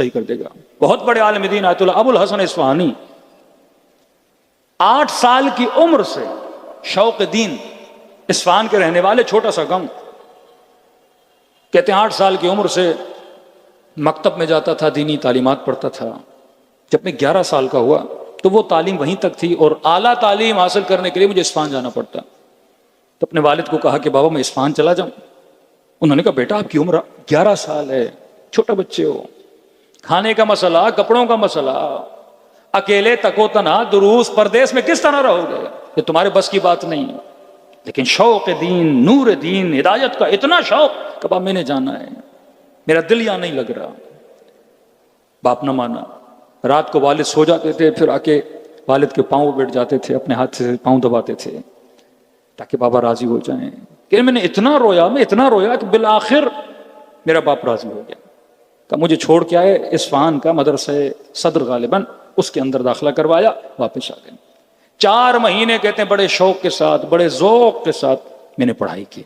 صحیح کر دے گا۔ بہت بڑے عالم دین آیت اللہ ابو الحسن اصفہانی 8 سال کی عمر سے شوق دین، اصفہان کے رہنے والے، چھوٹا سا گاؤں، کہتے ہیں 8 سال کی عمر سے مکتب میں جاتا تھا، دینی تعلیمات پڑھتا تھا۔ جب میں 11 سال کا ہوا تو وہ تعلیم وہیں تک تھی، اور اعلیٰ تعلیم حاصل کرنے کے لیے مجھے اصفہان جانا پڑتا۔ تو اپنے والد کو کہا کہ بابا میں اصفہان چلا جاؤں۔ انہوں نے کہا بیٹا آپ کی عمر 11 سال ہے، چھوٹے بچے ہو، کھانے کا مسئلہ، کپڑوں کا مسئلہ، اکیلے تکو تنہا دروس پردیس میں کس طرح رہو گے، یہ تمہارے بس کی بات نہیں۔ لیکن شوق دین، نور دین، ہدایت کا اتنا شوق کہ باپ میں نے جانا ہے، میرا دل یہاں نہیں لگ رہا۔ باپ نہ مانا، رات کو والد سو جاتے تھے، پھر آ کے والد کے پاؤں بیٹھ جاتے تھے، اپنے ہاتھ سے پاؤں دباتے تھے تاکہ بابا راضی ہو جائیں۔ کہ میں نے اتنا رویا کہ بالآخر میرا باپ راضی ہو گیا، کہ مجھے چھوڑ کے آئے اصفہان کا مدرسہ صدر غالباً، اس کے اندر داخلہ کروایا، واپس آ گئے۔ 4 مہینے کہتے ہیں بڑے شوق کے ساتھ، بڑے ذوق کے ساتھ میں نے پڑھائی کی۔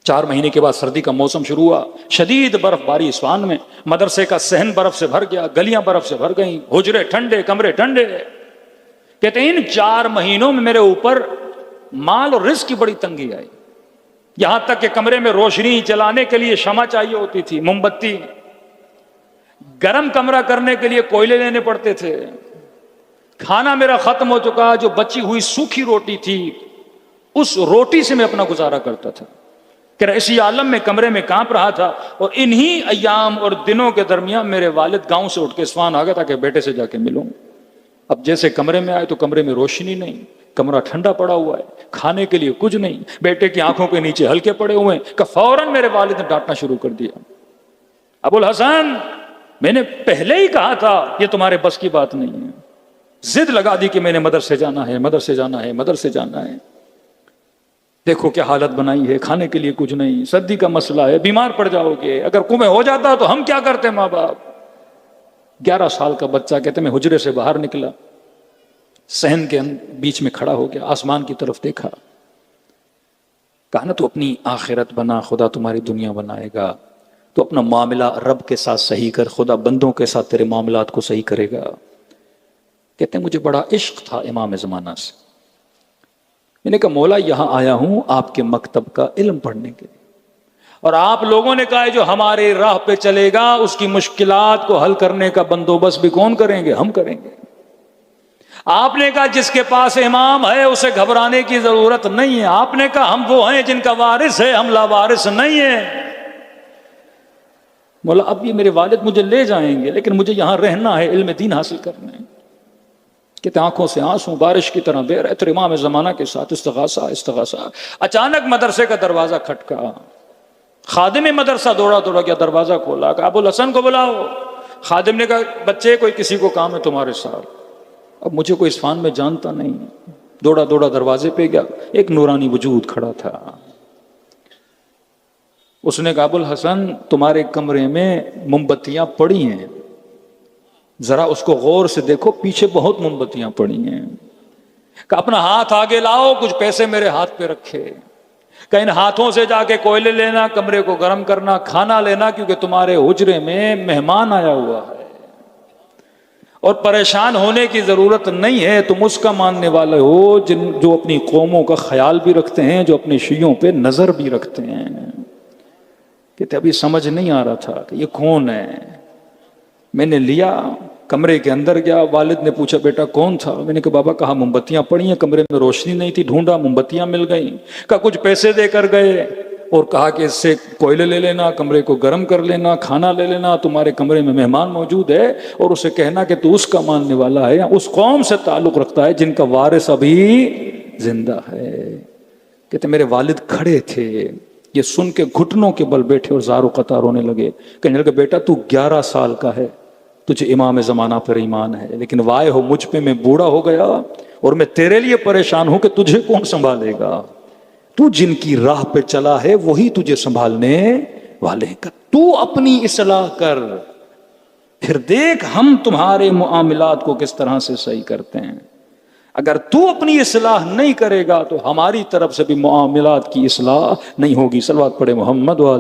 4 مہینے کے بعد سردی کا موسم شروع ہوا، شدید برف باری اصفہان میں، مدرسے کا صحن برف سے بھر گیا، گلیاں برف سے بھر گئیں، حجرے ٹھنڈے، کمرے ٹھنڈے۔ کہتے ہیں ان 4 مہینوں میں میرے اوپر مال اور رزق کی بڑی تنگی آئی، یہاں تک کہ کمرے میں روشنی چلانے کے لیے شمع چاہیے ہوتی تھی، موم بتی، گرم کمرہ کرنے کے لیے کوئلے لینے پڑتے تھے، کھانا میرا ختم ہو چکا، جو بچی ہوئی سوکھی روٹی تھی اس روٹی سے میں اپنا گزارا کرتا تھا۔ کہ اسی عالم میں کمرے میں کانپ رہا تھا، اور انہی ایام اور دنوں کے درمیان میرے والد گاؤں سے اٹھ کے اصفہان آ گیا تاکہ بیٹے سے جا کے ملوں۔ اب جیسے کمرے میں آئے تو کمرے میں روشنی نہیں، کمرہ ٹھنڈا پڑا ہوا ہے، کھانے کے لیے کچھ نہیں، بیٹے کی آنکھوں کے نیچے ہلکے پڑے ہوئے ہیں، کہ فوراً میرے والد نے ڈانٹنا شروع کر دیا، ابو الحسن میں نے پہلے ہی کہا تھا یہ تمہارے بس کی بات نہیں ہے۔ ضد لگا دی کہ میں نے مدرسے جانا ہے، مدرسے جانا ہے، مدرسے جانا ہے۔ دیکھو کیا حالت بنائی ہے، کھانے کے لیے کچھ نہیں، سردی کا مسئلہ ہے، بیمار پڑ جاؤ گے، اگر کنویں ہو جاتا تو ہم کیا کرتے ماں باپ۔ 11 سال کا بچہ، کہتے میں حجرے سے باہر نکلا، صحن کے بیچ میں کھڑا ہو گیا، آسمان کی طرف دیکھا، کہا نا تو اپنی آخرت بنا، خدا تمہاری دنیا بنائے گا، تو اپنا معاملہ رب کے ساتھ صحیح کر، خدا بندوں کے ساتھ تیرے معاملات کو صحیح کرے گا۔ کہتے ہیں مجھے بڑا عشق تھا امام زمانہ سے، میں نے کہا مولا یہاں آیا ہوں آپ کے مکتب کا علم پڑھنے کے لیے، اور آپ لوگوں نے کہا ہے جو ہمارے راہ پہ چلے گا اس کی مشکلات کو حل کرنے کا بندوبست بھی کون کریں گے، ہم کریں گے۔ آپ نے کہا جس کے پاس امام ہے اسے گھبرانے کی ضرورت نہیں ہے، آپ نے کہا ہم وہ ہیں جن کا وارث ہے، ہم لاوارث نہیں ہیں۔ مولا اب یہ میرے والد مجھے لے جائیں گے لیکن مجھے یہاں رہنا ہے، علم دین حاصل کرنا ہے۔ کہ آنکھوں سے آنسو بارش کی طرح بہ رہے تھے، امام زمانہ کے ساتھ استغاثہ۔ اچانک مدرسے کا دروازہ کھٹکا، خادم مدرسہ دوڑا گیا، دروازہ کھولا، کہ ابو الحسن کو بلاؤ۔ خادم نے کہا بچے کوئی کسی کو کام ہے تمہارے ساتھ۔ اب مجھے کوئی اصفہان میں جانتا نہیں، دوڑا دروازے پہ گیا، ایک نورانی وجود کھڑا تھا۔ اس نے کہا ابو الحسن تمہارے کمرے میں موم بتیاں پڑی ہیں، ذرا اس کو غور سے دیکھو، پیچھے بہت موم بتیاں پڑی ہیں، کہ اپنا ہاتھ آگے لاؤ، کچھ پیسے میرے ہاتھ پہ رکھے، کہ ان ہاتھوں سے جا کے کوئلے لینا، کمرے کو گرم کرنا، کھانا لینا، کیونکہ تمہارے حجرے میں مہمان آیا ہوا ہے اور پریشان ہونے کی ضرورت نہیں ہے، تم اس کا ماننے والے ہو جو اپنی قوموں کا خیال بھی رکھتے ہیں، جو اپنے شیعوں پہ نظر بھی رکھتے ہیں۔ کہتے ابھی سمجھ نہیں آ رہا تھا کہ یہ کون ہے۔ میں نے لیا، کمرے کے اندر گیا، والد نے پوچھا بیٹا کون تھا؟ میں نے کہا بابا کہا موم بتیاں پڑی ہیں، کمرے میں روشنی نہیں تھی، ڈھونڈا موم بتیاں مل گئیں، کہا کچھ پیسے دے کر گئے، اور کہا کہ اس سے کوئلے لے لینا، کمرے کو گرم کر لینا، کھانا لے لینا، تمہارے کمرے میں مہمان موجود ہے، اور اسے کہنا کہ تو اس کا ماننے والا ہے، اس قوم سے تعلق رکھتا ہے جن کا وارث ابھی زندہ ہے۔ کہتے میرے والد کھڑے تھے، یہ سن کے گھٹنوں کے بل بیٹھے اور زار و قطار رونے لگے، کہنے لگے بیٹا تو 11 سال کا ہے، تجھے امام زمانہ پر ایمان ہے، لیکن وائے ہو مجھ پہ میں بوڑھا ہو گیا اور میں تیرے لیے پریشان ہوں کہ تجھے کون سنبھالے گا، تو جن کی راہ پہ چلا ہے وہی تجھے سنبھالنے والے ہیں، تو اپنی اصلاح کر، پھر دیکھ ہم تمہارے معاملات کو کس طرح سے صحیح کرتے ہیں۔ اگر تو اپنی اصلاح نہیں کرے گا تو ہماری طرف سے بھی معاملات کی اصلاح نہیں ہوگی۔ صلوات پڑھے محمد والے